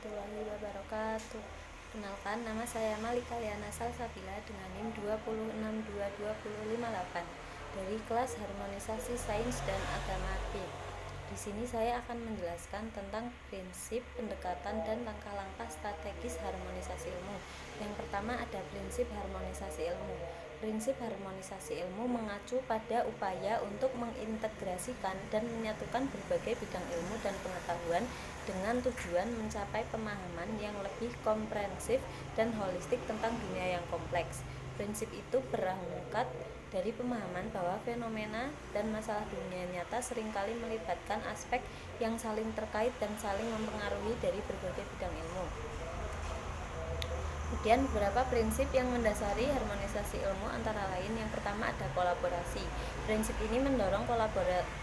warahmatullahi wabarakatuh. Kenalkan, nama saya Malika Liana Salsabila dengan NIM 2622258 dari kelas Harmonisasi Sains dan Agama B. Di sini saya akan menjelaskan tentang prinsip, pendekatan, dan langkah-langkah strategis harmonisasi ilmu. Yang pertama ada prinsip harmonisasi ilmu. Prinsip harmonisasi ilmu mengacu pada upaya untuk mengintegrasikan dan menyatukan berbagai bidang ilmu dan pengetahuan dengan tujuan mencapai pemahaman yang lebih komprehensif dan holistik tentang dunia yang kompleks. Prinsip itu berangkat dari pemahaman bahwa fenomena dan masalah dunia nyata seringkali melibatkan aspek yang saling terkait dan saling mempengaruhi dari berbagai bidang ilmu. Kemudian beberapa prinsip yang mendasari harmonisasi ilmu antara lain yang pertama ada kolaborasi. Prinsip ini mendorong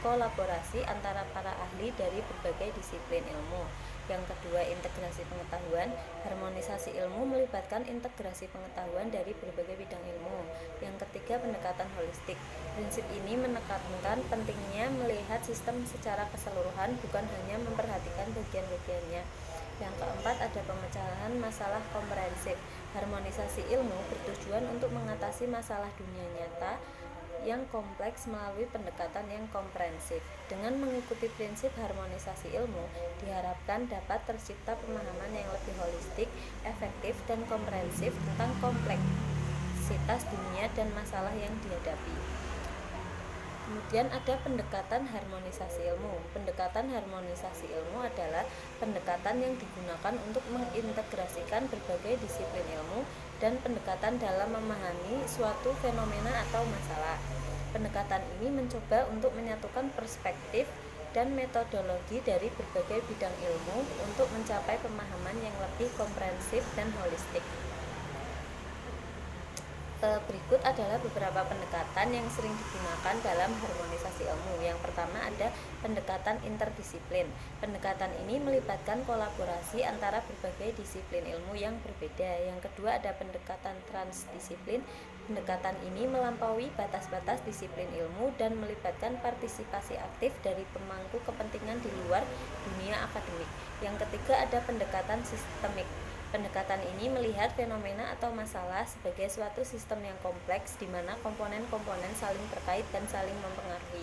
kolaborasi antara para ahli dari berbagai disiplin ilmu. Yang kedua integrasi pengetahuan. Harmonisasi ilmu melibatkan integrasi pengetahuan dari berbagai bidang ilmu. Yang ketiga pendekatan holistik. Prinsip ini menekankan pentingnya melihat sistem secara keseluruhan, bukan hanya memperhatikan bagian-bagiannya. Yang keempat ada pemecahan masalah komprehensif. Harmonisasi ilmu bertujuan untuk mengatasi masalah dunia nyata yang kompleks melalui pendekatan yang komprehensif. Dengan mengikuti prinsip harmonisasi ilmu, diharapkan dapat tercipta pemahaman yang lebih holistik, efektif, dan komprehensif tentang kompleksitas dunia dan masalah yang dihadapi. Kemudian ada pendekatan harmonisasi ilmu. Pendekatan harmonisasi ilmu adalah pendekatan yang digunakan untuk mengintegrasikan berbagai disiplin ilmu dan pendekatan dalam memahami suatu fenomena atau masalah. Pendekatan ini mencoba untuk menyatukan perspektif dan metodologi dari berbagai bidang ilmu untuk mencapai pemahaman yang lebih komprehensif dan holistik. Berikut adalah beberapa pendekatan yang sering digunakan dalam harmonisasi ilmu. Yang pertama ada pendekatan interdisiplin. Pendekatan ini melibatkan kolaborasi antara berbagai disiplin ilmu yang berbeda. Yang kedua ada pendekatan transdisiplin. Pendekatan ini melampaui batas-batas disiplin ilmu dan melibatkan partisipasi aktif dari pemangku kepentingan di luar dunia akademik. Yang ketiga ada pendekatan sistemik. Pendekatan ini melihat fenomena atau masalah sebagai suatu sistem yang kompleks di mana komponen-komponen saling terkait dan saling mempengaruhi.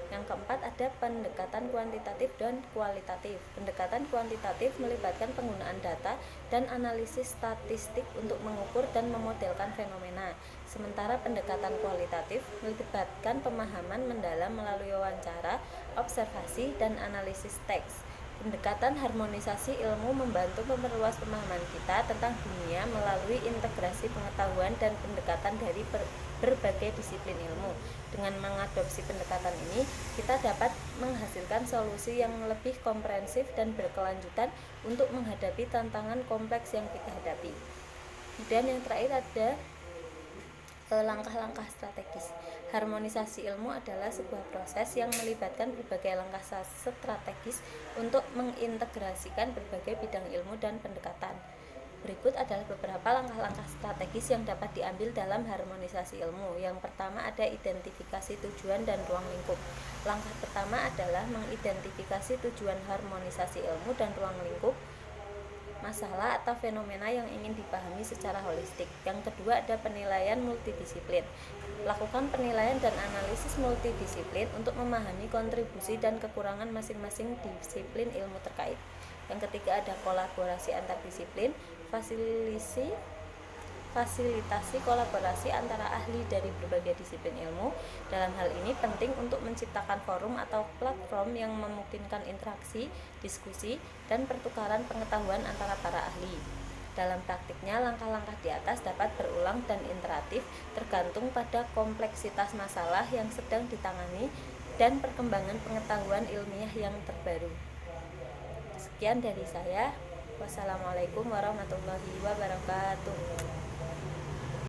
Yang keempat ada pendekatan kuantitatif dan kualitatif. Pendekatan kuantitatif melibatkan penggunaan data dan analisis statistik untuk mengukur dan memodelkan fenomena. Sementara pendekatan kualitatif melibatkan pemahaman mendalam melalui wawancara, observasi, dan analisis teks. Pendekatan harmonisasi ilmu membantu memperluas pemahaman kita tentang dunia melalui integrasi pengetahuan dan pendekatan dari berbagai disiplin ilmu. Dengan mengadopsi pendekatan ini, kita dapat menghasilkan solusi yang lebih komprehensif dan berkelanjutan untuk menghadapi tantangan kompleks yang kita hadapi. Kemudian yang terakhir ada langkah-langkah strategis. Harmonisasi ilmu adalah sebuah proses yang melibatkan berbagai langkah strategis untuk mengintegrasikan berbagai bidang ilmu dan pendekatan. Berikut adalah beberapa langkah-langkah strategis yang dapat diambil dalam harmonisasi ilmu. Yang pertama ada identifikasi tujuan dan ruang lingkup. Langkah pertama adalah mengidentifikasi tujuan harmonisasi ilmu dan ruang lingkup masalah atau fenomena yang ingin dipahami secara holistik. Yang kedua ada penilaian multidisiplin. Lakukan penilaian dan analisis multidisiplin untuk memahami kontribusi dan kekurangan masing-masing disiplin ilmu terkait. Yang ketiga ada kolaborasi antar disiplin. Fasilitasi kolaborasi antara ahli dari berbagai disiplin ilmu. Dalam hal ini penting untuk menciptakan forum atau platform yang memungkinkan interaksi, diskusi, dan pertukaran pengetahuan antara para ahli. Dalam praktiknya, langkah-langkah di atas dapat berulang dan iteratif tergantung pada kompleksitas masalah yang sedang ditangani dan perkembangan pengetahuan ilmiah yang terbaru. Sekian dari saya. Wassalamualaikum warahmatullahi wabarakatuh.